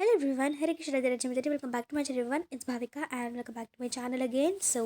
Hello everyone, Hare Krishna Radhe Radhe welcome back to my channel everyone. It's Bhavika and welcome back to my channel again. So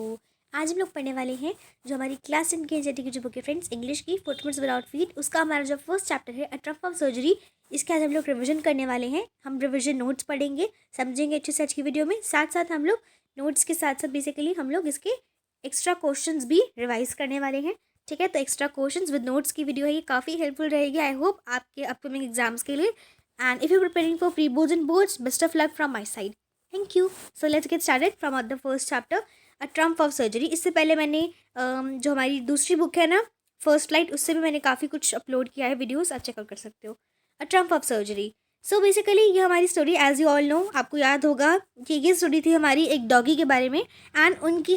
आज हम लोग पढ़ने वाले हैं जो हमारी क्लास 10 की एनसीईआरटी की जो बुक है फ्रेंड्स इंग्लिश की 4 मिनट्स विदाउट फीड, उसका हमारा जो फर्स्ट चैप्टर है अ ट्रम्प ऑफ सर्जरी, इसके आज हम लोग रिवीजन करने वाले हैं. हम रिवीजन नोट्स पढ़ेंगे, समझेंगे अच्छे से आज की वीडियो में. साथ साथ हम लोग नोट्स के साथ साथ बेसिकली हम लोग इसके एक्स्ट्रा क्वेश्चंस भी रिवाइज करने वाले हैं. ठीक है, तो एक्स्ट्रा क्वेश्चंस विद नोट्स की वीडियो है, ये काफ़ी हेल्पफुल रहेगी आई होप आपके अपकमिंग एग्जाम्स के लिए. And if you're preparing for pre-boards and boards, best of luck from my side. Thank you. So let's get started from the first chapter, A Trump of Surgery. इससे पहले मैंने जो हमारी दूसरी book है ना फर्स्ट लाइट, उससे भी मैंने काफ़ी कुछ अपलोड किया है वीडियोस, आप चेकआउट कर सकते हो. A triumph of surgery. So basically ये हमारी story as you all know, आपको याद होगा कि ये स्टोरी थी हमारी एक डॉगी के बारे में. एंड उनकी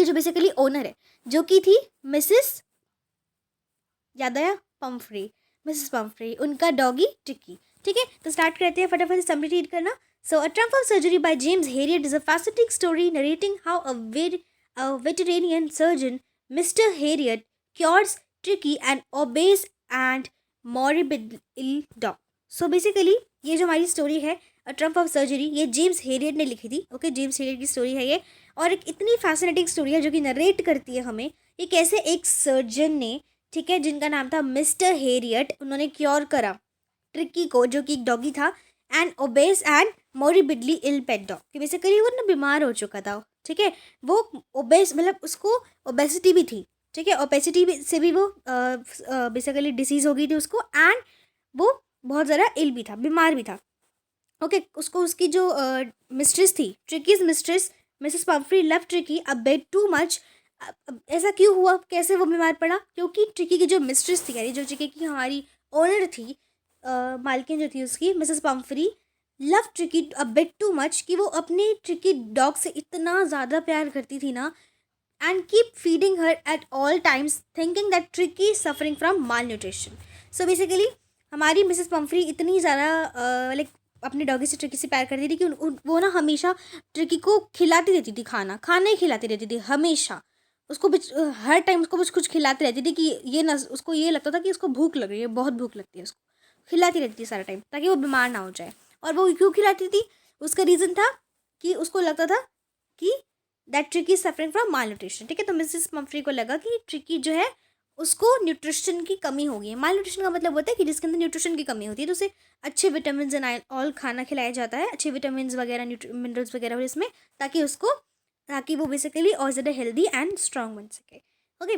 जो बेसिकली ओनर है जो कि थी मिसेस, याद आया, पम्फ्री, मिसेस पम्फ्री, उनका डॉगी टिक्की. ठीक है, तो स्टार्ट करते हैं, फटाफट से समरी रीड करना. So a triumph of surgery by James Herriot is a fascinating story narrating how a veterinarian surgeon mister Herriot cures Tricki and obese and morbid ill dog. So basically ये जो हमारी story है a triumph of surgery, ये James Herriot ने लिखी थी. Okay, James Herriot की story है ये, और एक इतनी फैसिनेटिंग स्टोरी है जो कि नरेट करती है हमें ये कैसे एक सर्जन ने, ठीक है, जिनका नाम था मिस्टर हेरियट, उन्होंने क्योर करा ट्रिकी को जो कि एक डॉगी था, and obese and morbidly ill pet dog, कि बेसिकली वो ना बीमार हो चुका था. ठीक है, वो ओबेस मतलब उसको ओबेसिटी भी थी. ठीक है, ओबेसिटी से भी वो बेसिकली डिसीज़ हो गई थी उसको, एंड वो बहुत ज़्यादा इल भी था, बीमार भी था. ओके, उसको उसकी जो मिस्ट्रेस थी, Tricki's mistress Mrs Pumphrey love Tricki a bit too much. ऐसा क्यों हुआ, कैसे वो बीमार पड़ा? क्योंकि ट्रिकी की जो मिस्ट्रेस थी, यानी जो ट्रिकी की हमारी ओनर थी, मालकिन जो थी उसकी, Mrs Pumphrey love Tricki a bit too much, कि वो अपने ट्रिकी डॉग से इतना ज़्यादा प्यार करती थी ना, and keep feeding her at all times thinking that tricky suffering from mall nutrition. So basically हमारी मिसेस पम्फ्री इतनी ज़्यादा लाइक अपने डॉगी से ट्रिकी से प्यार करती थी कि वो ना हमेशा ट्रिकी को खिलाती रहती थी, खाना ही खिलाती रहती थी हमेशा. उसको हर टाइम उसको कुछ कुछ खिलाती रहती थी कि ये ना, उसको ये लगता था कि उसको भूख लग रही है, बहुत भूख लगती है उसको, खिलाती रहती थी सारा टाइम ताकि वो बीमार ना हो जाए. और वो क्यों खिलाती थी? उसका रीज़न था कि उसको लगता था कि that tricky suffering from mall nutrition. ठीक है, तो मिसेस पम्फ्री को लगा कि ट्रिकी जो है उसको न्यूट्रिशन की कमी हो गई है. माल न्यूट्रिशन का मतलब होता है कि जिसके अंदर न्यूट्रिशन की कमी होती है, तो उसे अच्छे विटामिन एंड ऑल खाना खिलाया जाता है, अच्छे विटामिन वगैरह मिनरल्स वगैरह और इसमें, ताकि वो बेसिकली और ज़्यादा हेल्दी एंड स्ट्रॉन्ग बन सके. Okay,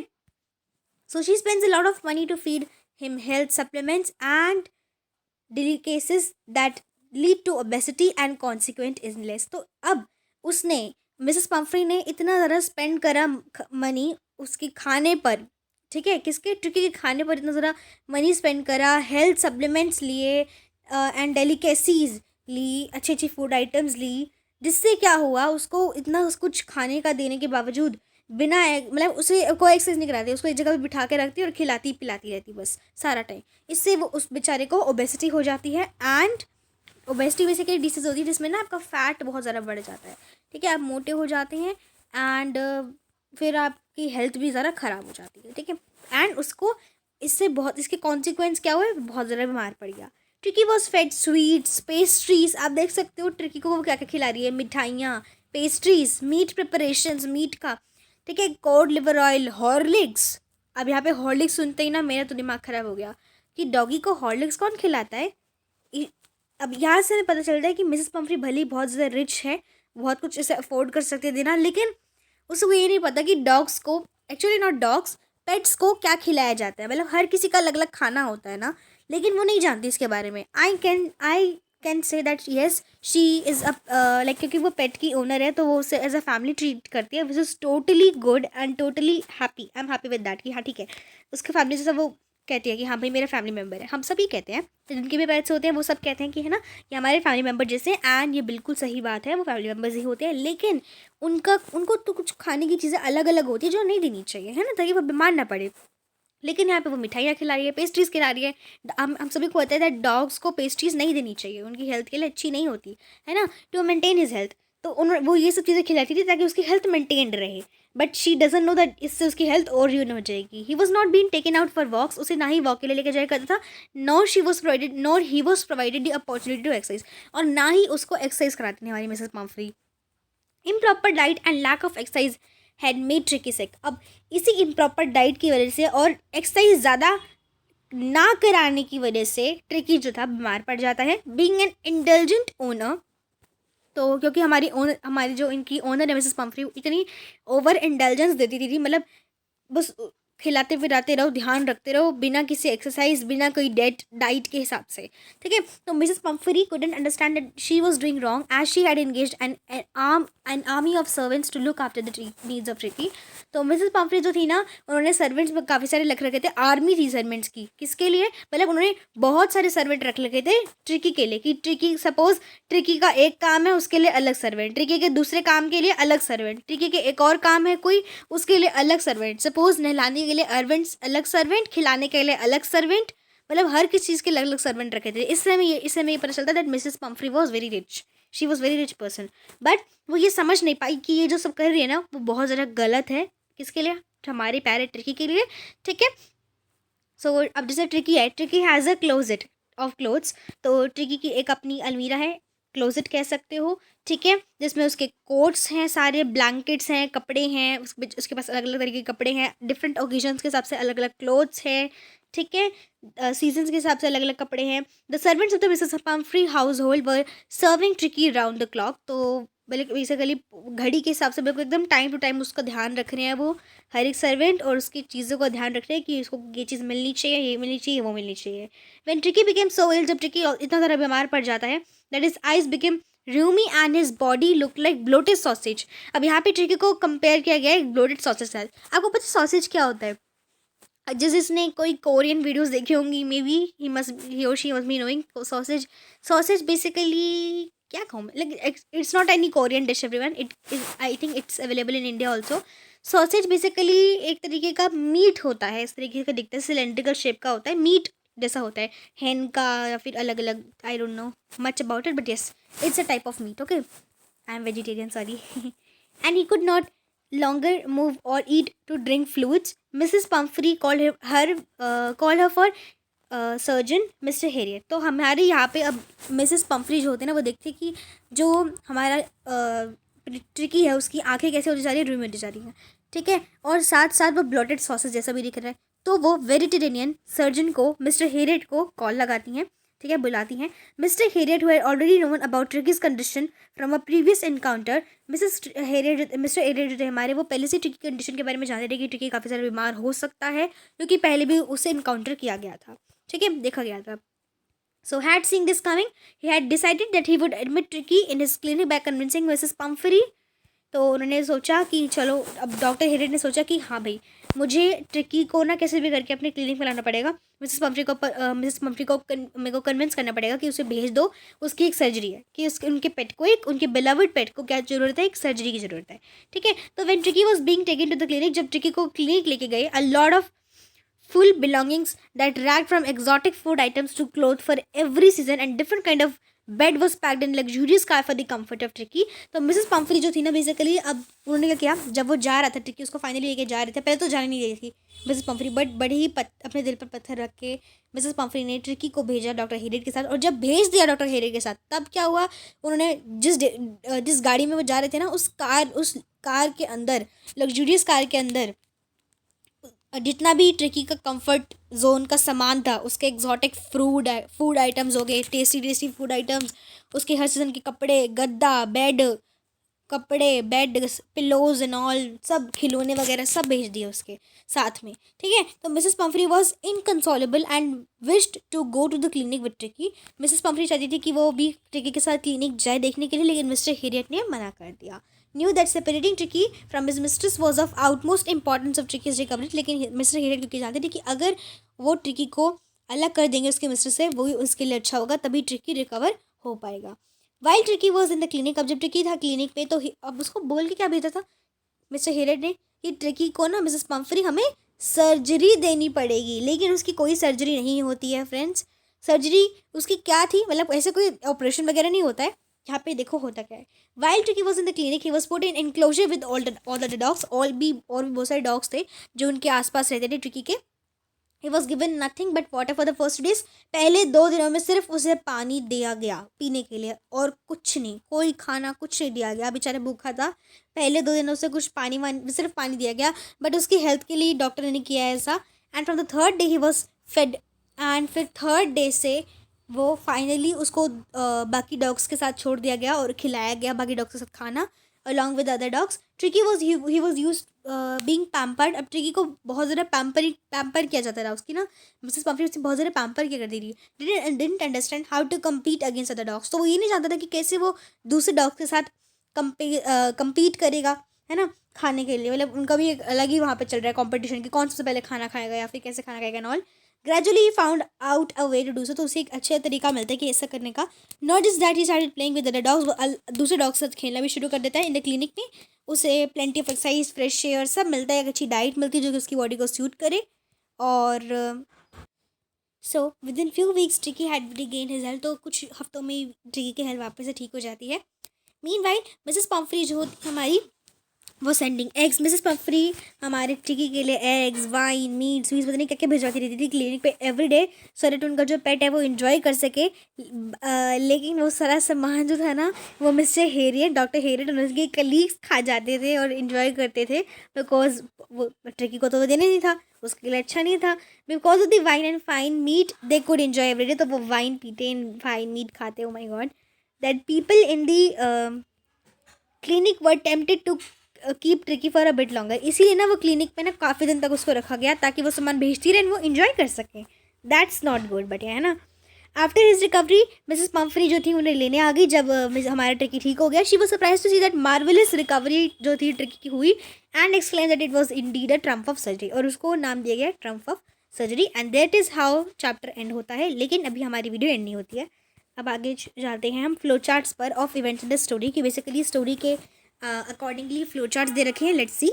so she spends a lot of money to feed him health supplements and delicacies that lead to obesity and consequent illness. तो अब उसने, मिसेस पम्फ्री ने इतना ज़्यादा स्पेंड करा मनी उसके खाने पर. ठीक है, किसके? ट्रिकी के खाने पर इतना ज़्यादा मनी स्पेंड करा, हेल्थ सप्लीमेंट्स लिए एंड डेलिकेसीज ली, अच्छी अच्छी फूड आइटम्स ली, जिससे क्या हुआ, उसको इतना कुछ खाने का देने के बावजूद बिना मतलब उसे कोई एक्सरसाइज नहीं कराती, उसको एक जगह पे बिठा के रखती और खिलाती पिलाती रहती बस सारा टाइम. इससे वो उस बेचारे को ओबेसिटी हो जाती है, एंड ओबेसिटी बेसिकली डिसीज होती है जिसमें ना आपका फैट बहुत ज़्यादा बढ़ जाता है. ठीक है, आप मोटे हो जाते हैं, एंड फिर आपकी हेल्थ भी ज़रा ख़राब हो जाती है. ठीक है, एंड उसको इससे बहुत, इसके कॉन्सिक्वेंस क्या हुए, बहुत ज़्यादा बीमार पड़ गया. Tricky was fed sweets pastries, आप देख सकते हो ट्रिकी को वो क्या क्या खिला रही है, मिठाइयाँ, पेस्ट्रीज, मीट प्रिपरेशंस, मीट का. ठीक है, कोड लिवर ऑयल, हॉर्लिक्स. अब यहाँ पे हॉर्लिक्स सुनते ही ना मेरा तो दिमाग ख़राब हो गया कि डॉगी को हॉर्लिक्स कौन खिलाता है. अब यहाँ से हमें पता चलता है कि मिसेस पम्फ्री भली बहुत ज़्यादा रिच है, बहुत कुछ इसे अफोर्ड कर सकते हैं देना, लेकिन उसको ये नहीं पता कि डॉग्स को, एक्चुअली नॉट डॉग्स, पेट्स को क्या खिलाया जाता है. मतलब हर किसी का अलग अलग खाना होता है ना, लेकिन वो नहीं जानती इसके बारे में. I can say that yes she is a like, क्योंकि वो पेट की ओनर है तो वो उसे एज अ फैमिली ट्रीट करती है, which is totally good and totally happy. I am happy with that कि हाँ ठीक है, उसके फैमिली से सब वो कहती है कि हाँ भाई मेरा फैमिली मेम्बर है. हम सभी कहते हैं, तो जिनके भी पेट्स होते हैं वो सब कहते हैं कि है ना, ये हमारे फैमिली मेम्बर जैसे. एंड ये बिल्कुल सही बात है, वो फैमिली मेम्बर्स ही होते हैं, लेकिन उनको तो कुछ खाने की चीज़ें अलग अलग होती है जो नहीं देनी चाहिए, है ना, ताकि वो बीमार ना पड़े. लेकिन यहाँ पे वो मिठाइयाँ खिला रही है, पेस्ट्रीज़ खिला रही है. हम सभी को पता है दैट डॉग्स को पेस्ट्रीज़ नहीं देनी चाहिए, उनकी हेल्थ के लिए अच्छी नहीं होती है ना, टू मेंटेन हिज हेल्थ. तो उन्होंने वो ये सब चीज़ें खिलाती थी ताकि उसकी हेल्थ मेंटेन्ड रहे, but she doesn't know that इससे उसकी हेल्थ और रुइन हो जाएगी। He was not been taken out for walks, उसे ना ही वॉक के लिए लेकर जाया करता था, nor he was provided the opportunity to exercise, और ना ही उसको एक्सरसाइज कराती थी हमारी Mrs Pumphrey. Improper diet and lack of exercise had made Tricki sick. अब इसी इम्प्रॉपर डाइट की वजह से और एक्सरसाइज ज़्यादा ना कराने की वजह से ट्रिकी जो था बीमार पड़ जाता है। बीइंग एन इंटेलिजेंट ओनर, तो क्योंकि हमारी जो इनकी ओनर है मिसेस पम्फ्री इतनी ओवर इंटेलिजेंस देती थी, मतलब बस खिलाते फिराते रहो, ध्यान रखते रहो, बिना किसी एक्सरसाइज, बिना कोई डाइट के हिसाब से, ठीक है। तो Mrs Pumphrey couldn't understand that she was doing wrong as she had engaged an army of servants to look after the needs of tricky. तो मिसेस पम्फ्री जो थी ना, उन्होंने सर्वेंट्स में काफ़ी सारे रख रखे थे, आर्मी थी सर्वेंट्स की। किसके लिए? मतलब उन्होंने बहुत सारे सर्वेंट रख रखे थे ट्रिकी के लिए, कि ट्रिकी सपोज ट्रिकी का एक काम है उसके लिए अलग सर्वेंट, ट्रिकी के दूसरे काम के लिए अलग सर्वेंट, ट्रिकी के एक और काम है कोई उसके लिए अलग सर्वेंट, सपोज नहलाने के लिए अलग सर्वेंट, खिलाने के लिए अलग सर्वेंट, मतलब हर किसी चीज़ के अलग अलग सर्वेंट रखे थे। इससे हमें ये पता चलता that Mrs Pumphrey was very rich, she was very rich person, but वो ये समझ नहीं पाई कि ये जो सब कर रही है ना वो बहुत ज़्यादा गलत है। किसके लिए? हमारे प्यारे ट्रिकी के लिए, ठीक है। सो अब जैसे ट्रिकी है, tricky has a closet of clothes, तो ट्रिकी की एक अपनी अलमीरा है, क्लोजेट कह सकते हो, ठीक है, जिसमें उसके कोट्स हैं, सारे ब्लैंकेट्स हैं, कपड़े हैं, उसके पास अलग अलग तरीके के कपड़े हैं, डिफरेंट ओकेजन्स के हिसाब से अलग अलग क्लोथ्स हैं, ठीक है, सीजन्स के हिसाब से अलग अलग कपड़े हैं। The servants of the Mrs Pomfrey house hold were serving tricky round the clock, तो बेसिकली घड़ी के हिसाब से बिल्कुल एकदम टाइम टू टाइम उसका ध्यान रख रहे हैं वो हर एक सर्वेंट, और उसकी चीज़ों का ध्यान रख रहे हैं कि उसको ये चीज़ मिलनी चाहिए, ये मिलनी चाहिए, वो मिलनी चाहिए। व्हेन ट्रिकी बिकेम सो इल, जब ट्रिकी इतना ज़्यादा बीमार पड़ जाता है, that is eyes became Rumi and his body look like bloated sausage. अब यहाँ पे ट्रिकी को कंपेयर किया गया है ब्लोटेड सॉसेज से। आपको पता है सॉसेज क्या होता है? जिसने कोई कोरियन वीडियोस देखी होंगी, मे बी ही और she must be knowing sausage basically क्या कहूँ, like it's not any Korean dish everyone, it is I think it's available in India also. Sausage basically एक तरीके का मीट होता है, इस तरीके का दिखता है, सिलेंड्रिकल शेप का होता है, मीट जैसा होता है, हैन का या फिर अलग अलग, I don't know much about it, but yes it's a type of meat, okay. I am vegetarian, sorry. And he could not longer move or eat to drink fluids. Mrs. Pumphrey called her for surgeon mister Harriet. तो हमारे यहाँ पे अब Mrs Pumphrey जो होते हैं ना, वो देखते हैं कि जो हमारा ट्रिकी है उसकी आंखें कैसे होती जा रही है, रूम होती जा रही हैं, ठीक है, और साथ साथ वो ब्लॉटेड सॉसेस जैसा भी दिख रहा है। तो वो वेजिटेरियन सर्जन को, मिस्टर हेरियट को कॉल लगाती हैं, ठीक है, बुलाती हैं। Mister Harriet who had already known about ट्रिकीज condition from a previous encounter, mister Harriet जो थे हमारे, वो पहले से ट्रिकी कंडीशन के बारे में जानते थे कि ट्रिकी काफ़ी सारा बीमार हो सकता है, क्योंकि पहले भी उसे इनकाउंटर किया गया था, ठीक है, देखा गया था। So had seeing this coming, he had decided that he would admit Tricky in his clinic by convincing Mrs. Pumphrey। तो उन्होंने सोचा कि चलो, अब डॉक्टर हेरियट ने सोचा कि हाँ भाई, मुझे ट्रिकी को ना कैसे भी करके अपने क्लिनिक में लाना पड़ेगा, मिसेस पम्फ्री को मेरे को कन्विंस करना पड़ेगा कि उसे भेज दो, उसकी एक सर्जरी है, कि उनके पेट को, एक उनके बिलवड पेट को क्या ज़रूरत है, एक सर्जरी की ज़रूरत है, ठीक है। तो when Tricky was being taken to the clinic, जब ट्रिकी को क्लिनिक लेके गए, a lot of full belongings that racked from exotic food items to clothes for every season and different kind of bed was packed in luxurious car for the comfort of Tricky। तो Mrs Pumphrey जो थी ना, basically अब उन्होंने क्या किया, जब वो जा रहा था ट्रिकी उसको फाइनली लेके जा रहे थे, पहले तो जाने नहीं रही थी मिसेस पम्फ्री, बट बड़े ही अपने दिल पर पत्थर रख के मिसेस पम्फ्री ने ट्रिकी को भेजा डॉक्टर हेरियट के साथ। और जब भेज दिया डॉक्टर हेरियट के साथ, तब क्या हुआ, उन्होंने जिस गाड़ी में वो जा रहे थे ना, उस कार के अंदर, लग्जूरियस कार के अंदर जितना भी ट्रिकी का कंफर्ट जोन का सामान था, उसके एक्जॉटिक फूड आइटम्स हो गए, टेस्टी फूड आइटम्स, उसके हर सीजन के कपड़े, गद्दा, बेड, पिलोज एंड ऑल, सब खिलौने वगैरह सब भेज दिए उसके साथ में, ठीक है। तो Mrs Pumphrey was inconsolable and wished to go to the clinic with Tricki. Mrs Pumphrey चाहती थी कि वो भी ट्रिकी के साथ क्लिनिक जाए देखने के लिए, लेकिन मिस्टर हेरियट ने मना कर दिया। Knew that separating tricky from his mistress was of outmost importance of ट्रिकीज recovery. लेकिन मिस्टर हेरियट क्योंकि जानते थे कि अगर वो ट्रिकी को अलग कर देंगे उसके मिस्ट्रेस से, वही उसके लिए अच्छा होगा, तभी ट्रिकी रिकवर हो पाएगा। While tricky was in the clinic, अब जब ट्रिकी था क्लिनिक पे, तो अब उसको बोल के क्या भेजा था मिस्टर हेरियट ने कि ट्रिकी को ना मिसेस पम्फ्री हमें सर्जरी देनी पड़ेगी, लेकिन उसकी कोई सर्जरी नहीं होती है फ्रेंड्स। सर्जरी उसकी क्या थी, मतलब ऐसे कोई ऑपरेशन वगैरह नहीं होता है, यहाँ पे देखो होता क्या है। While tricky was in the clinic he was put in enclosure with all the dogs, और भी बहुत सारे डॉग्स थे जो उनके आसपास रहते थे ट्रिकी के। He was given nothing but water for the first days. पहले 2 दिनों में सिर्फ उसे पानी दिया गया पीने के लिए, और कुछ नहीं, कोई खाना कुछ नहीं दिया गया। बेचारा भूखा था, पहले 2 दिनों से कुछ पानी सिर्फ पानी दिया गया, बट उसकी हेल्थ के लिए डॉक्टर ने किया ऐसा। And from the third day he was fed, and फिर थर्ड डे से वो फाइनली उसको बाकी डॉग्स के साथ छोड़ दिया गया और खिलाया गया बाकी डॉग्स के साथ खाना along with other dogs. Tricky was use being pampered. अब ट्रिकी को बहुत ज़्यादा पैम्पर किया जाता था उसकी ना, मिसेस पम्फ्री उससे बहुत ज़्यादा पैम्पर किया करती थी। Didn't understand how to compete against other dogs. तो वो ये नहीं जानता था कि कैसे वो दूसरे डॉग्स के साथ कम्पीट करेगा, है ना, खाने के लिए। मतलब उनका भी एक अलग ही वहाँ पे चल रहा है कॉम्पिटिशन कि कौन सबसे पहले खाना खाएगा या फिर कैसे खाना खाएगा and all. Gradually he found out a way to do so. तो उसे एक अच्छा तरीका मिलता है कि ऐसा करने का। Not just that he started playing with other dogs, वो दूसरे डॉग्स के साथ खेलना भी शुरू कर देता है। इन द क्लिनिक में उसे plenty of exercise, fresh air सब मिलता है, एक अच्छी डाइट मिलती है जो कि उसकी बॉडी को सूट करे। और so with in few weeks tricky had regain his health. तो कुछ हफ्तों में ट्रिकी की हेल्थ वापस से ठीक हो जाती है। मीनवाइल मिसेस पम्फ्री जो होती है हमारी, वो सेंडिंग एग्स, मिसेस पम्फ्री हमारे ट्रिकी के लिए एग्स, वाइन, मीट, स्वीट्स पता नहीं क्या क्या भिजवाती रहती थी क्लिनिक पे एवरी डे, सो दैट उनका जो पेट है वो इन्जॉय कर सके। लेकिन वो सारा सामान जो था ना वो मिस्टर हेरियट, डॉक्टर हेरियट और उनके कलीग्स खा जाते थे और इन्जॉय करते थे, बिकॉज वो ट्रिकी को तो वो देने नहीं था, उसके लिए अच्छा नहीं था। Because of the wine and fine meat they could enjoy every day. तो वो वाइन पीते एंड फाइन मीट खाते। Oh my God, that people in the clinic were tempted to keep Tricki for a bit longer. इसीलिए ना वो clinic पे ना काफ़ी दिन तक उसको रखा गया ताकि वो सामान भेजती रहे वो इन्जॉय कर सके। दैट्स नॉट गुड, बट है ना। After his recovery Mrs Pumphrey जो थी उन्हें लेने आ गई जब हमारा ट्रिकी ठीक हो गया। She was surprise to see that marvellous recovery जो थी ट्रिकी की हुई, and explain that it was indeed a triumph of surgery, और उसको नाम दिया गया triumph of surgery. And that is how chapter end होता है। लेकिन अभी हमारी वीडियो एंड नहीं होती है, अब आगे जाते हैं हम फ्लो चार्ट्स पर of events in the story की। बेसिकली स्टोरी के अकॉर्डिंगली फ्लो चार्ट्स दे रखे हैं। लेट्स सी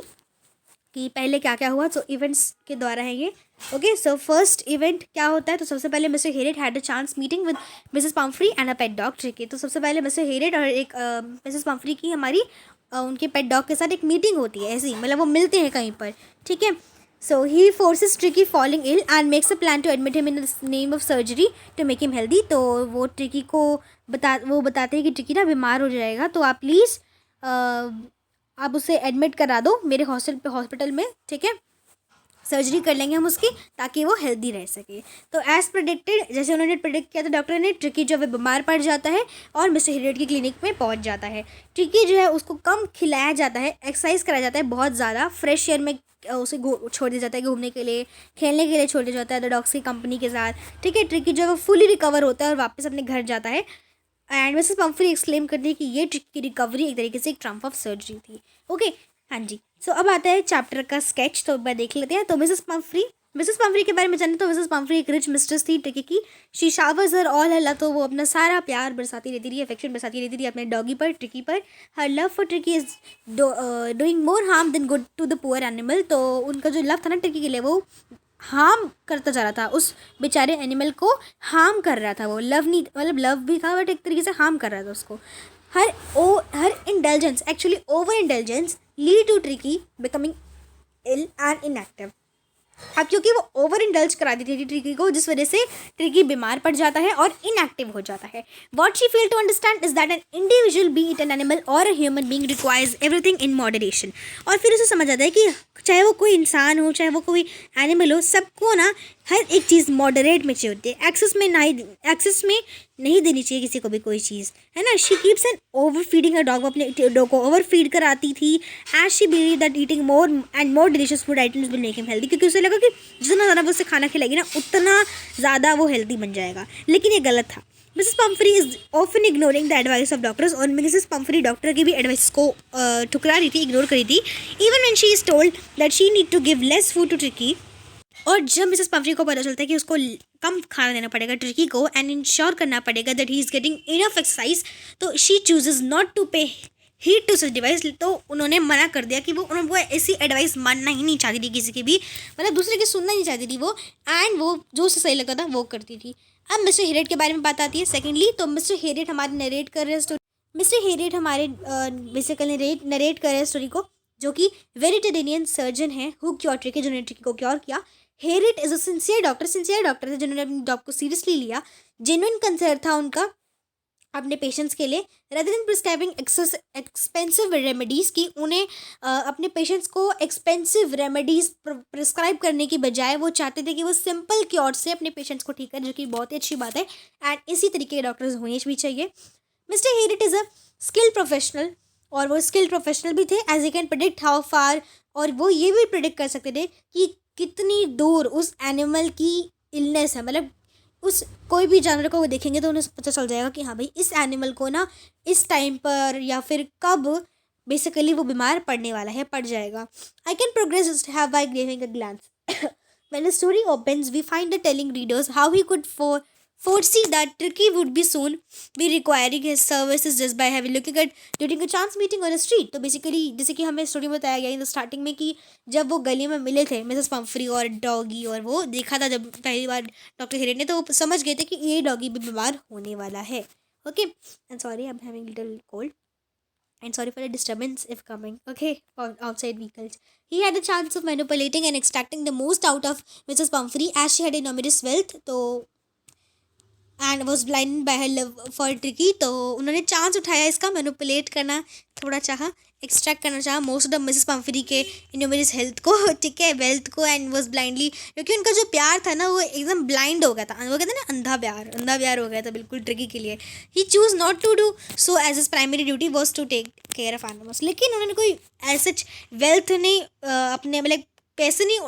कि पहले क्या क्या हुआ। सो इवेंट्स के द्वारा है ये। ओके, सो फर्स्ट इवेंट क्या होता है। तो सबसे पहले mister Harriet had a chance meeting with Mrs Pomfrey and a pet dog tricky. तो सबसे पहले मिस्टर हेरियट और एक मिसेस पम्फ्री की हमारी उनके पेट डॉग के साथ एक मीटिंग होती है ऐसी, मतलब वो मिलते हैं कहीं पर, ठीक है। So he forces Tricki falling ill and makes a plan to admit him in the name of surgery to make him healthy. तो वो ट्रिकी को बताते हैं कि ट्रिकी ना बीमार हो जाएगा, तो आप प्लीज़ आप उसे एडमिट करा दो मेरे हॉस्पिटल में, ठीक है, सर्जरी कर लेंगे हम उसकी ताकि वो हेल्दी रह सके। तो एज प्रेडिक्टेड, जैसे उन्होंने प्रेडिक्ट किया था डॉक्टर ने, ट्रिकी जो है बीमार पड़ जाता है और मिस्टर हेरियट की क्लिनिक में पहुंच जाता है। ट्रिकी जो है उसको कम खिलाया जाता है, एक्सरसाइज कराया जाता है बहुत ज़्यादा, फ्रेश एयर में उसे छोड़ दिया जाता है घूमने के लिए, खेलने के लिए छोड़ दिया जाता है द डॉग्स की कंपनी के साथ, ठीक है। ट्रिकी जो है वो फुली रिकवर होता है और वापस अपने घर जाता है। एंड मिसेस पम्फ्री एक्सक्लेम करती है कि ये ट्रिकी की रिकवरी एक तरीके से एक ट्रम्प ऑफ सर्जरी थी। ओके, हाँ जी। सो अब आता है चैप्टर का स्केच, तो एक बार देख लेते हैं। तो मिसेस पम्फ्री के बारे में जाने तो मिसेस पम्फ्री एक रिच मिस्ट्रेस थी ट्रिकी की। She showers her all her love. तो वो अपना सारा प्यार बरसाती रहती थी, अफेक्शन बरसाती रहती थी अपने डॉगी पर, ट्रिकी पर। Her love for Tricky is doing more harm than good to the poor animal. तो उनका जो लव था ना ट्रिकी के लिए वो हार्म करता जा रहा था, उस बेचारे एनिमल को हार्म कर रहा था। वो लव नहीं, मतलब लव भी था बट एक तरीके से हार्म कर रहा था उसको। Her intelligence, actually over intelligence lead to Tricki becoming ill and inactive. अब क्योंकि वो ओवर इंडल्ज करा दी थी ट्रिकी को, जिस वजह से ट्रिकी बीमार पड़ जाता है और इनएक्टिव हो जाता है। What she fail to understand is that an individual, be it an animal or a human being, requires everything in moderation. और फिर उसे समझ आता है कि चाहे वो कोई इंसान हो, चाहे वो कोई एनिमल हो, सबको ना हर एक चीज़ मॉडरेट में चाहिए होती है, एक्सेस में नहीं देनी चाहिए किसी को भी कोई चीज़, है ना। She keeps an over feeding her dog, अपने डॉग को ओवर फीड कराती थी। As she believe that eating more and more delicious food items will make him healthy, क्योंकि उसे लगा कि जितना ज़्यादा वो उसे खाना खिलाएगी ना उतना ज़्यादा वो हेल्दी बन जाएगा। लेकिन ये गलत था। Mrs Pomfrey is often ignoring the advice of doctors. और मिसेस पम्फ्री डॉक्टर की भी एडवाइस को ठुकरा रही थी, इग्नोर करी थी। Even when she is told that she need to give less food to Tricky. और जब मिसेस पम्फ्री को पता चलता है कि उसको कम खाना देना पड़ेगा ट्रिकी को एंड इंश्योर करना पड़ेगा that he is getting enough exercise, तो शी चूजेज नॉट टू पे हीट टू सच डिवाइस। तो उन्होंने मना कर दिया कि वो ऐसी एडवाइस मानना ही नहीं चाहती थी किसी की भी, मतलब दूसरे की सुनना नहीं चाहती थी वो, एंड वो जो उसे सही लगता था वो करती थी। अब मिस्टर हेरियट के बारे में बात आती है सेकेंडली। तो मिस्टर हेरियट हमारे नरेट कर रहे हैं मिस्टर हेरियट हमारे बेसिकली नरेट कर रहे हैं स्टोरी को, जो कि वेरिटेरियन सर्जन है हु क्योर ट्रिकी, जिन्होंने ट्रिकी को क्योर किया। Harriet is a sincere doctor थे जिन्होंने अपनी जॉब को सीरियसली लिया। जेन्युइन कंसर्न था उनका अपने पेशेंट्स के लिए। Rather than prescribing expensive remedies की, उन्हें अपने पेशेंट्स को एक्सपेंसिव रेमेडीज़ प्रिस्क्राइब करने की बजाय वो चाहते थे कि वो सिंपल क्योर से अपने पेशेंट्स को ठीक करें, जो कि बहुत ही अच्छी बात है। एंड इसी तरीके के डॉक्टर्स होने भी चाहिए। Mister Herriot is a skilled professional, और वो स्किल्ड प्रोफेशनल भी थे, as he can predict how far, और वो ये भी प्रिडिक्ट कर सकते थे कि कितनी दूर उस एनिमल की इलनेस है। मतलब उस कोई भी जानवर को वो देखेंगे तो उन्हें पता चल जाएगा कि हाँ भाई इस एनिमल को ना इस टाइम पर या फिर कब बेसिकली वो बीमार पड़ने वाला है, पड़ जाएगा। I can progress have by giving a glance. When the story opens, we find the telling readers how he could foresee that Tricky would be soon be requiring his services just by having looking at during a chance meeting on a street. तो basically जैसे कि हमें story में बताया गया in starting में कि जब वो गली में मिले थे मिसेस पम्फ्री और डॉगी, और वो देखा था जब पहली बार डॉक्टर हेरेट ने, तो वो समझ गए थे कि ये डॉगी भी बीमार होने वाला है। Okay, and sorry I am having little cold, and sorry for the disturbance if coming, okay, for outside vehicles. He had the chance of manipulating and extracting the most out of Mrs. Pumphrey as she had enormous wealth, तो and was blind bye her love for tricky. तो उन्होंने chance उठाया इसका manipulate करना, थोड़ा चाहा extract करना चाहा most of the Mrs Pumphrey के इनोमिस हेल्थ को, ठीक है, वेल्थ को, एंड वॉज ब्लाइंडली, क्योंकि उनका जो प्यार था ना वो एकदम ब्लाइंड हो गया था, वो कहते हैं ना अंधा प्यार हो गया था बिल्कुल ट्रिकी के लिए। He choose not to do so as his primary duty was to take care of animals, लेकिन उन्होंने कोई ऐसा वेल्थ नहीं अपने मतलब पैसे नहीं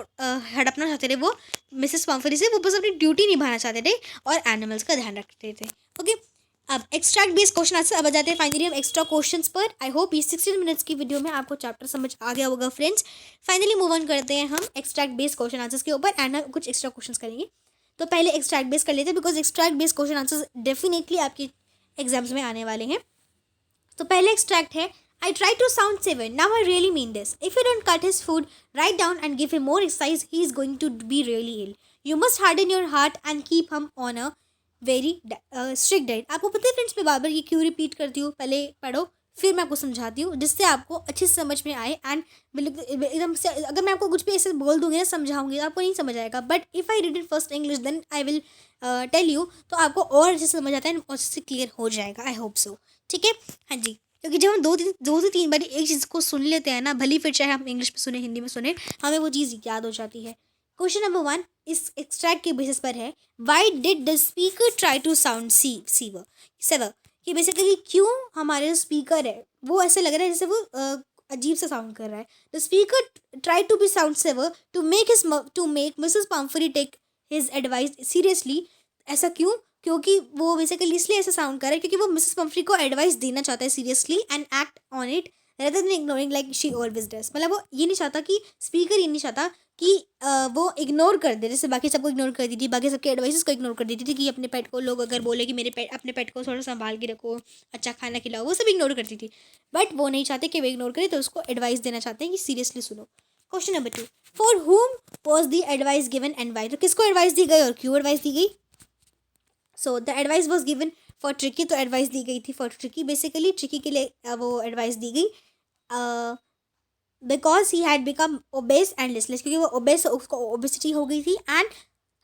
हड़पना चाहते थे वो मिसेस पम्फरी से, वो बस अपनी ड्यूटी निभाना चाहते थे और एनिमल्स का ध्यान रखते थे। ओके, अब एक्सट्रैक्ट बेस्ड क्वेश्चन आंसर अब आ जाते हैं फाइनली हम एक्स्ट्रा क्वेश्चंस पर। आई होप ये 16 मिनट्स की वीडियो में आपको चैप्टर समझ आ गया होगा फ्रेंड्स। फाइनली मूव ऑन करते हैं हम एक्सट्रैक्ट बेस्ड क्वेश्चन आंसर्स के ऊपर, एंड हम कुछ एक्स्ट्रा क्वेश्चंस करेंगे। तो पहले एक्सट्रैक्ट बेस्ड कर लेते हैं, because extract based question answers definitely आपके एग्जाम्स में आने वाले हैं। तो पहले एक्सट्रैक्ट है, I try to sound civil. Now I really mean this. If you don't cut his food right down and give him more exercise, he is going to be really ill. You must harden your heart and keep him on a very strict diet. आपको पता है friends मैं बार बार ये क्यों repeat करती हूँ, पहले पढ़ो फिर मैं आपको समझाती हूँ, जिससे आपको अच्छे से समझ में आए। एंड एकदम से अगर मैं आपको कुछ भी ऐसे बोल दूँगी ना, समझाऊंगी, तो आपको नहीं समझ आएगा। But if I read it first English then I will tell you, तो आपको और अच्छे से समझ आता है और अच्छे से क्लियर हो जाएगा। आई होप सो, ठीक है, हाँ जी। क्योंकि जब हम दो से तीन बार एक चीज़ को सुन लेते हैं ना, भली फिर चाहे हम इंग्लिश में सुने हिंदी में सुने, हमें वो चीज़ याद हो जाती है। क्वेश्चन नंबर 1 इस एक्सट्रैक्ट के बेसिस पर है, why did the speaker try to sound severe, कि बेसिकली क्यों हमारे जो स्पीकर है वो ऐसे लग रहा है जैसे वो अजीब सा साउंड कर रहा है। The speaker try to be sound severe to make Mrs Pumphrey take his advice seriously. ऐसा क्यों? क्योंकि वो बेसिकली इसलिए ऐसा साउंड कर रहा है क्योंकि वो मिसेस पम्फ्री को एडवाइस देना चाहता है seriously and act on it rather than ignoring like she always does. मतलब वो ये नहीं चाहता कि स्पीकर ये नहीं चाहता कि वो इग्नोर कर दे, जैसे बाकी सबको इग्नोर कर दी थी, बाकी सबके एडवाइसेस को इग्नोर कर देती थी कि अपने पेट को, लोग अगर बोले कि अपने पेट को थोड़ा संभाल के रखो, अच्छा खाना खिलाओ, वो सब इग्नोर करती थी। बट वो नहीं चाहते कि वो इग्नोर करे, तो उसको एडवाइस देना चाहते हैं कि सीरियसली सुनो। Question number 2, for whom was the advice given and why, तो किसको एडवाइस दी गई और क्यों एडवाइस दी गई। So the advice was given for tricky, तो एडवाइस दी गई थी फॉर ट्रिकी, बेसिकली ट्रिकी के लिए वो एडवाइस दी गई because he had become obese and listless, क्योंकि वो ओबेस, उसको ओबेसिटी हो गई थी and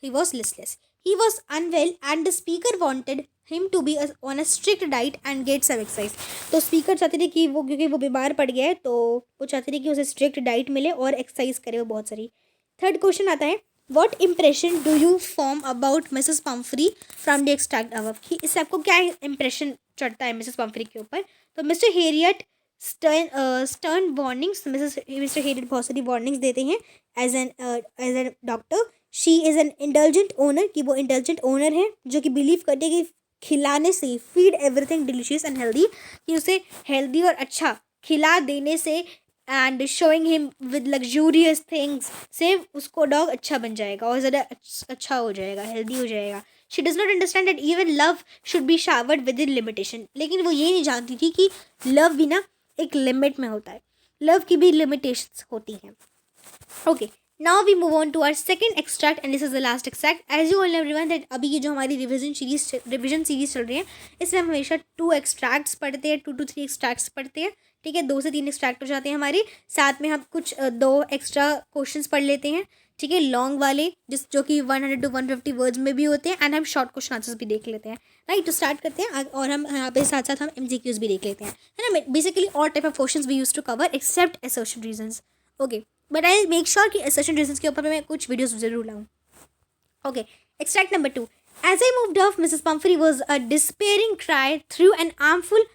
he was listless. He was unwell and the speaker wanted him to be on a strict diet and get some exercise. तो speaker चाहते थे कि वो, क्योंकि वो बीमार पड़ गया है, तो वो चाहते थे कि उसे स्ट्रिक्ट डाइट मिले और एक्सरसाइज करे वो बहुत सारी। थर्ड क्वेश्चन आता है, what impression do you form about Mrs Pomfrey from the extract above, कि इससे आपको क्या इम्प्रेशन चढ़ता है मिसेस पम्फ्री के ऊपर। तो Mr Herriot stern warnings, Mr Herriot बहुत सारी वार्निंग्स देते हैं as an doctor. She is an intelligent owner, कि वो इंटेलिजेंट ओनर है जो कि बिलीव करते हैं कि खिलाने से, feed everything delicious and healthy, कि उसे हेल्दी और अच्छा खिला देने से and showing him with luxurious things से उसको डॉग अच्छा बन जाएगा और ज़्यादा अच्छा हो जाएगा, हेल्दी हो जाएगा। She does not understand that even love should be showered with in limitation, लेकिन वो ये नहीं जानती थी कि लव भी ना एक लिमिट में होता है, लव की भी लिमिटेशंस होती हैं। Okay, now we move on to our second extract and this is the last extract. As you all know everyone that अभी ये जो हमारी रिविजन सीरीज चल रही है इसमें हम हमेशा 2 एक्सट्रैक्ट्स पढ़ते हैं, 2 to 3 एक्सट्रैक्ट्स पढ़ते हैं. ठीक है, 2 से 3 एक्सट्रैक्ट हो जाते हैं हमारे. साथ में हम कुछ 2 एक्स्ट्रा क्वेश्चंस पढ़ लेते हैं. ठीक है, लॉन्ग वाले जो कि 100 to 150 वर्ड्स में भी होते हैं. एंड हम शॉर्ट क्वेश्चन आंसर्स भी देख लेते हैं. राइट, तो स्टार्ट करते हैं. और हम यहाँ पे साथ साथ हम MCQs भी देख लेते हैं, है ना. Basically all type of questions we use to cover except assertion reasons. Okay, but I make sure कि असर्शन रीजंस के ऊपर मैं कुछ वीडियोस जरूर लाऊं. Okay, extract number 2. As I moved off, Mrs. Pumphrey was a despairing cry threw an armful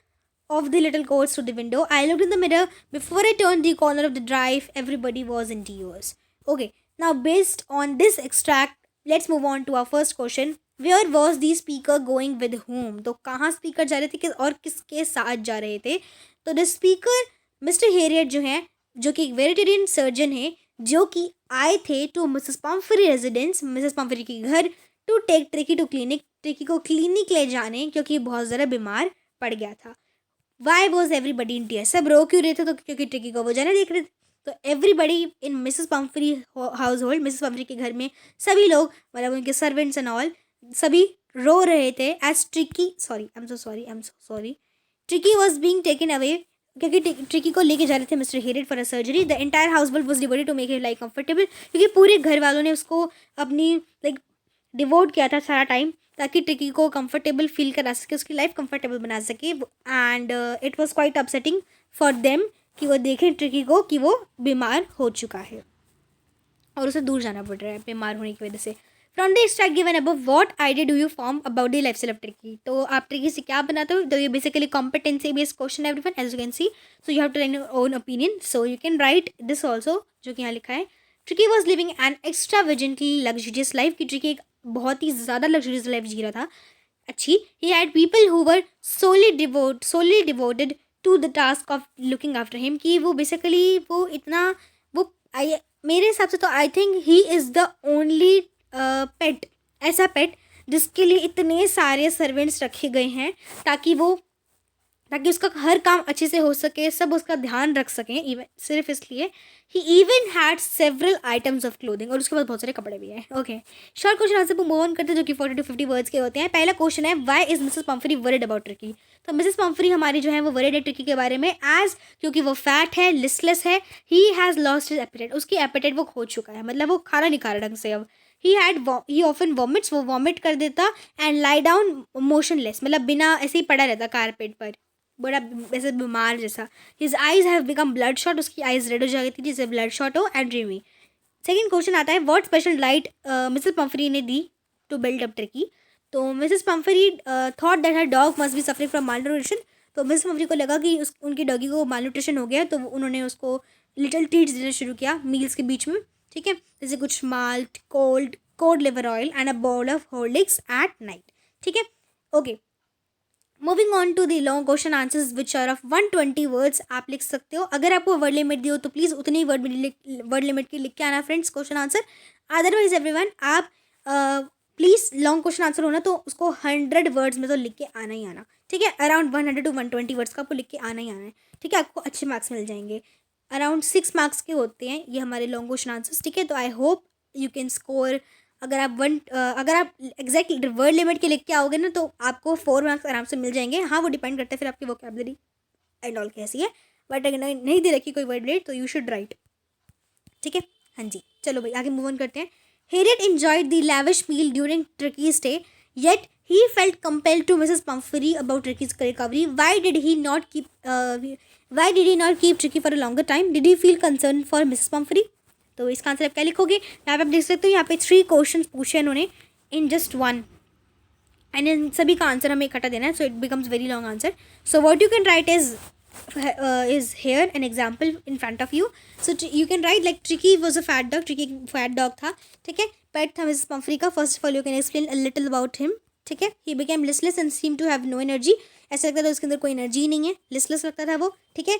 of the little coats through the window. I looked in the mirror. Before I turned the corner of the drive, everybody was in tears. Okay, now based on this extract, let's move on to our first question. Where was the speaker going with whom? तो कहाँ speaker जा रहे थे और किसके साथ जा रहे थे? तो द स्पीकर मिस्टर हेरियट जो है, जो कि एक वेटेरिन सर्जन है, जो कि आए थे to Mrs Pumphrey residence, Mrs Pumphrey के घर, to take Tricky to clinic, Tricky को क्लिनिक ले जाने क्योंकि बहुत ज़्यादा बीमार पड़ गया था. Why was everybody in tears? सब रो क्यों रहे थे? तो क्योंकि ट्रिकी को वो जाना देख रहे थे. तो everybody in Mrs Pumphrey household, Mrs Pumphrey के घर में सभी लोग, मतलब उनके सर्वेंट्स एंड ऑल, सभी रो रहे थे as Tricky I am so sorry Tricky was being taken away, क्योंकि ट्रिकी को लेके जा रहे थे Mr Herriot for a surgery. The entire household was devoted to make his life comfortable, क्योंकि पूरे घर वालों ने उसको अपनी डिवोट किया था सारा टाइम, ताकि ट्रिकी को कंफर्टेबल फील करा सके, उसकी लाइफ कंफर्टेबल बना सके. And it was quite upsetting for them कि वो देखें ट्रिकी को कि वो बीमार हो चुका है और उसे दूर जाना पड़ रहा है बीमार होने की वजह से. From the extract given above, what idea do you form about the lifestyle of tricky? तो आप ट्रिकी से क्या बनाते हो? तो ये basically competency based question everyone, as you can see. So you have to write your own opinion. So you can write this also, जो कि यहाँ लिखा है. Tricki was living an extravagantly luxurious life, कि ट्रिकी एक बहुत ही ज़्यादा luxurious life जी रहा था. अच्छी, he had people who were solely devoted to the task of looking after him, कि वो बेसिकली वो इतना वो मेरे हिसाब से तो I think he is the only pet, ऐसा पेट जिसके लिए इतने सारे सर्वेंट्स रखे गए हैं ताकि उसका हर काम अच्छे से हो सके, सब उसका ध्यान रख सकें. इवन सिर्फ इसलिए he even had several items of clothing, और उसके पास बहुत सारे कपड़े भी हैं. ओके, शॉर्ट क्वेश्चन आंसर को मूव ऑन करते हैं, जो कि 40 to 50 वर्ड्स के होते हैं. पहला क्वेश्चन है, why is Mrs Pumphrey worried about Tricki? तो मिसेस पम्फरी हमारी जो है वो वरीड है ट्रिकी के बारे में, एज क्योंकि वो फैट है, लिस्टलेस है. He has lost his appetite, उसकी एपेटाइट वो खो चुका है, मतलब वो खाना नहीं खा रहा ढंग से अब. ही ऑफन वॉमिट्स, वो वॉमिट कर देता. एंड लाई डाउन मोशनलेस, मतलब बिना ऐसे ही पड़ा रहता कारपेट पर, बड़ा ऐसे बीमार जैसा. His eyes have become bloodshot, उसकी आइज रेड हो जाती थी जैसे ब्लड शॉट हो. And dreamy. सेकेंड क्वेश्चन आता है, what special diet Mrs Pumphrey ने दी टू बिल्ड अप ट्रिकी? तो Mrs Pumphrey thought that her dog must be suffering from malnutrition. तो मिसेस पम्फरी को लगा कि उनकी डॉगी को माल न्यूट्रिशन हो गया, तो उन्होंने उसको लिटिल ट्रीट्स देना शुरू किया मील्स के बीच में. ठीक है, जैसे कुछ malt, cold liver oil and a bowl of Horlicks at night. ठीक है, okay. Moving on to the long question answers which are of 120 words. आप लिख सकते हो, अगर आपको वर्ड लिमिट दी हो तो प्लीज़ उतनी वर्ड लिमिट की लिख के आना friends question answer. Otherwise everyone, आप प्लीज़ लॉन्ग क्वेश्चन आंसर होना तो उसको 100 वर्ड्स में तो लिख के आना ही आना. ठीक है, अराउंड 100 to 120 वर्ड्स का आपको लिख के आना ही आना है. ठीक है, आपको अच्छे मार्क्स मिल जाएंगे. अराउंड 6 मार्क्स के होते हैं ये हमारे लॉन्ग क्वेश्चन आंसर्स. ठीक है, तो I hope you can score. अगर आप एग्जैक्ट वर्ड लिमिट के लिख के आओगे ना तो आपको 4 मार्क्स आराम से मिल जाएंगे. हाँ, वो डिपेंड करता है फिर आपकी वोकैबुलरी एंड ऑल कैसी है, बट अगर नहीं दे रखी कोई वर्ड लिमिट तो यू शुड राइट. ठीक है, हाँ जी, चलो भाई आगे मूव ऑन करते हैं. Herriot enjoyed the lavish meal during Tricki stay, yet he felt compelled to Mrs Pumphrey about Tricki's recovery. Why did he not keep Tricki for a longer time? Did he feel concern for Mrs Pumphrey? तो इसका answer आप क्या लिखोगे? यहाँ पे आप देख सकते हो, यहाँ पे 3 क्वेश्चन पूछे इन्होंने इन जस्ट 1, एंड इन सभी का आंसर हमें इकट्ठा देना है, so it becomes very long answer. So what you can right is here an example in front of you. So you can write like Tricky was a fat dog. Tricky fat dog था. ठीक है, पेट था Mrs Pumphrey का. First of all you can explain a little about him. ठीक है, he became listless and seem to have no energy. ऐसा लगता था उसके अंदर कोई एनर्जी नहीं है, लिस्टलेस लगता था वो. ठीक है,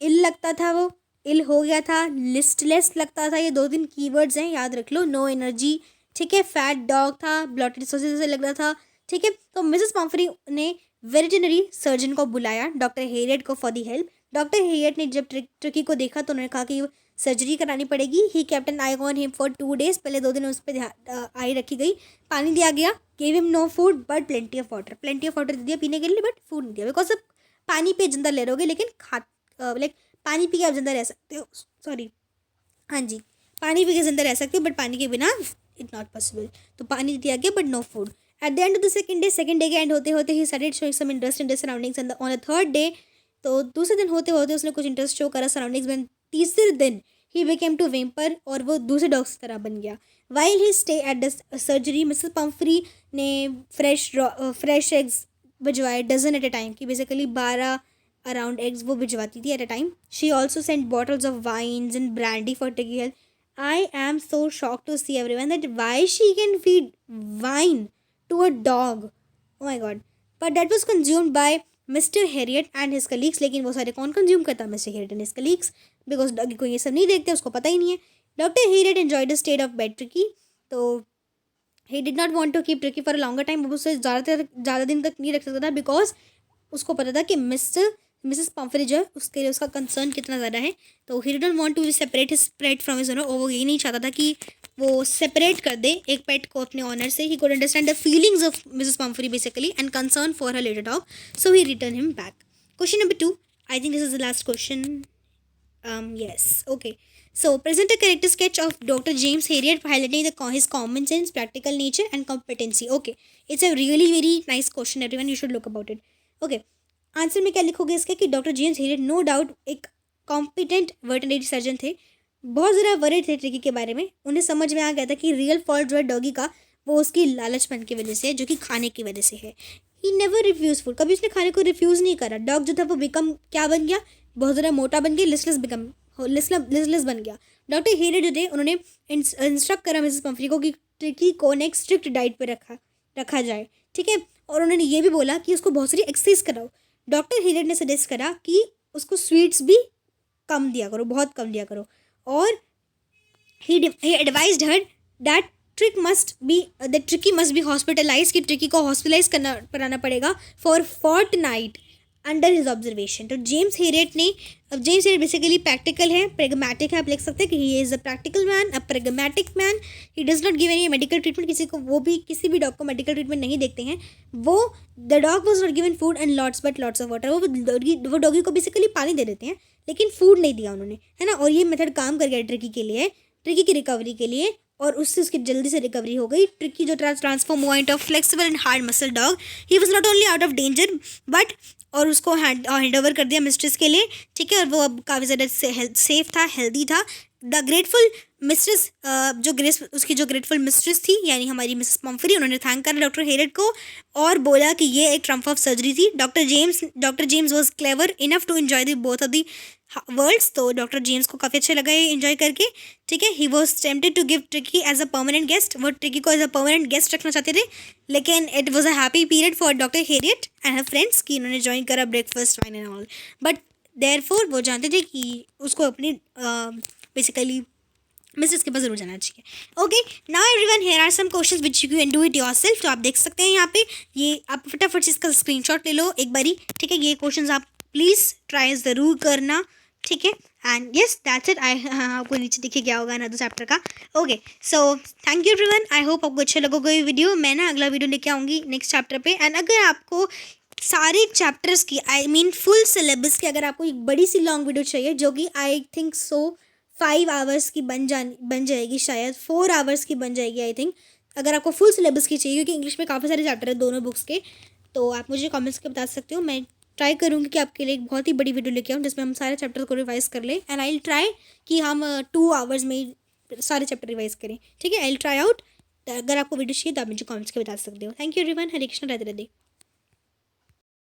इल लगता था वो, इल हो गया था, लिस्टलेस लगता था. ये 2-3 कीवर्ड्स हैं, याद रख लो. No energy. ठीक है, फैट डॉग था, ब्लॉटेड सॉसेज से लग रहा था. ठीक है, तो मिसेस पम्फरी ने वेटरनरी सर्जन को बुलाया, डॉक्टर हेरियट को, for the help. Doctor Harriet ने जब ट्रिकी को देखा तो उन्होंने कहा कि सर्जरी करानी पड़ेगी। He kept an eye on him for 2 days, पहले 2 दिन उस पर आई रखी गई, पानी दिया गया, gave him no food but plenty of water, plenty of water दे दिया पीने के लिए बट फूड नहीं दिया, बिकॉज अब पानी पे जिंदा ले रहोगे लेकिन लाइक पानी पी के आप जिंदा रह सकते हो, सॉरी हाँ जी, पानी पी के जिंदा रह सकते हो बट पानी के बिना इट नॉट पॉसिबल, तो पानी दिया गया but no food. At the end of the second day के एंड होते होते ही started showing some interest in the surroundings and on the third day, तो दूसरे दिन होते होते उसने कुछ इंटरेस्ट शो करा सराउंडिंग्स में, तीसरे दिन ही बिकेम टू वेम्पर और वो दूसरे डॉग्स की तरह बन गया। While he stay at the surgery Mrs Pumphrey ने फ्रेश एग्स भिजवाए डजन एट अ टाइम, कि बेसिकली 12 अराउंड एग्स वो भिजवाती थी at a time. She also sent bottles of wines and brandy for Tricki health. I am so shocked to see everyone that why she can feed wine to a dog. Oh my god. But that was consumed by Mr. Harriet and his colleagues. लेकिन वो सारे कौन consume करता है? Mr. Harriet and his colleagues. Because doggy को ये सब नहीं देखते, उसको पता ही नहीं है. Dr. Harriet enjoyed the state of bed Tricky. तो he did not want to keep Tricky for a longer time. वो उसे ज़्यादा दिन तक नहीं रख सकता था, बिकॉज उसको पता था कि मिसेस पम्फ्री जो है उसके लिए उसका कंसर्न कितना ज़्यादा है, तो he didn't want to separate his pet from his owner, और वो यही नहीं चाहता था कि वो सेपरेट कर दे एक पेट को अपने ऑनर से। He could understand the feelings of Mrs Pomfrey basically and concern for her little dog, so he return him back. Question number 2, I think this is the last question. Yes, okay. So present a character sketch of Dr. James Harriet highlighting his common sense, practical nature and competency. Okay, it's a really very nice question everyone, you should look about it. Okay, answer में क्या लिखोगे इसके कि doctor James Herriot no doubt एक competent veterinary surgeon थे, बहुत ज़रा worried थे ट्रिकी के बारे में। उन्हें समझ में आ गया था कि रियल फॉल्ट जो है डॉगी का वो उसकी लालचपन की वजह से है, जो कि खाने की वजह से है। ही नेवर रिफ्यूज फूड, कभी उसने खाने को रिफ्यूज़ नहीं करा। डॉग जो था वो बिकम क्या बन गया, बहुत ज़रा मोटा बन गया, लिस्टलेस बन गया। डॉक्टर हेरियट जो थे उन्होंने इंस्ट्रक्ट करा मिसेस पम्फ्री को कि ट्रिकी को एक स्ट्रिक्ट डाइट पर रखा जाए, ठीक है, और उन्होंने ये भी बोला कि उसको बहुत सारी एक्सरसाइज कराओ। डॉक्टर हेरियट ने सजेस्ट करा कि उसको स्वीट्स भी कम दिया करो, बहुत कम दिया करो, और he advised her that Tricky must be hospitalise, कि ट्रिकी को हॉस्पिटलाइज कराना पड़ेगा for fortnight under his observation. तो जेम्स हेरियट बेसिकली प्रैक्टिकल है, प्रेगमेटिक है, आप लिख सकते हैं कि he is a practical man, a pragmatic man. He does not give any medical treatment, किसी भी डॉग को मेडिकल ट्रीटमेंट नहीं देखते हैं वो। The dog was not given food and lots of water, वो डॉगी को बेसिकली पानी दे देते हैं लेकिन फूड नहीं दिया उन्होंने, है ना। और ये मेथड काम कर गया ट्रिकी के लिए, ट्रिकी की रिकवरी के लिए, और उससे उसकी जल्दी से रिकवरी हो गई। ट्रिकी जो ट्रांसफॉर्म हुआ into flexible and hard muscle dog, he was not only out of danger but, और उसको हैंड ओवर कर दिया मिस्ट्रेस के लिए, ठीक है, और वो अब काफ़ी ज़्यादा सेफ था, हेल्दी था। द ग्रेटफुल मिस्ट्रेस उसकी जो ग्रेटफुल मिस्ट्रेस थी यानी हमारी मिसेस पम्फ्री, उन्होंने थैंक करा डॉक्टर हेरियट को और बोला कि ये एक ट्रम्प ऑफ सर्जरी थी। Doctor James was clever enough to enjoy the both of the worlds, तो डॉक्टर जेम्स को काफ़ी अच्छा लगा ये एंजॉय करके, ठीक है। He was tempted to give Tricki as a permanent guest, वो ट्रिकी को एज अ परमानेंट गेस्ट रखना चाहते थे, लेकिन it was a happy period for doctor Harriet and her friends कि इन्होंने ज्वाइन करा breakfast wine and all, but therefore वो जानते थे कि उसको अपनी बेसिकली मिसेस के पास जरूर जाना चाहिए। Okay, now everyone, here are some questions which you can do it yourself. तो आप देख सकते हैं यहाँ पे, ये आप फटाफट से इसका स्क्रीनशॉट ले लो एक बारी, ठीक है। ये क्वेश्चंस आप प्लीज़ ट्राई ज़रूर करना, ठीक है। And yes that's it. आपको नीचे दिखे क्या होगा ना 2 चैप्टर का। Okay, so thank you everyone, I hope आपको अच्छा लगेगा ये वीडियो। मैं ना अगला वीडियो लेके आऊँगी नेक्स्ट चैप्टर पे, एंड अगर आपको सारे चैप्टर्स की फुल सिलेबस की अगर आपको एक बड़ी सी लॉन्ग वीडियो चाहिए, जो कि आई थिंक सो 5 आवर्स की बन जाएगी, शायद 4 आवर्स की बन जाएगी आई थिंक, अगर आपको फुल सिलेबस की चाहिए, क्योंकि इंग्लिश में काफ़ी सारे चैप्टर है दोनों बुक्स के, तो आप मुझे कमेंट्स के बता सकते हो। मैं ट्राई करूँगी कि आपके लिए एक बहुत ही बड़ी वीडियो लेके आऊँ जिसमें हम सारे चैप्टर को रिवाइज़ कर लें, एंड आई विल ट्राई कि हम 2 आवर्स में ही सारे चैप्टर रिवाइज़ करें, ठीक है। I will try out. अगर आपको वीडियो चाहिए तो आप मुझे कमेंट्स के बता सकते हो। Thank you everyone, Hare Krishna, Radhe Radhe.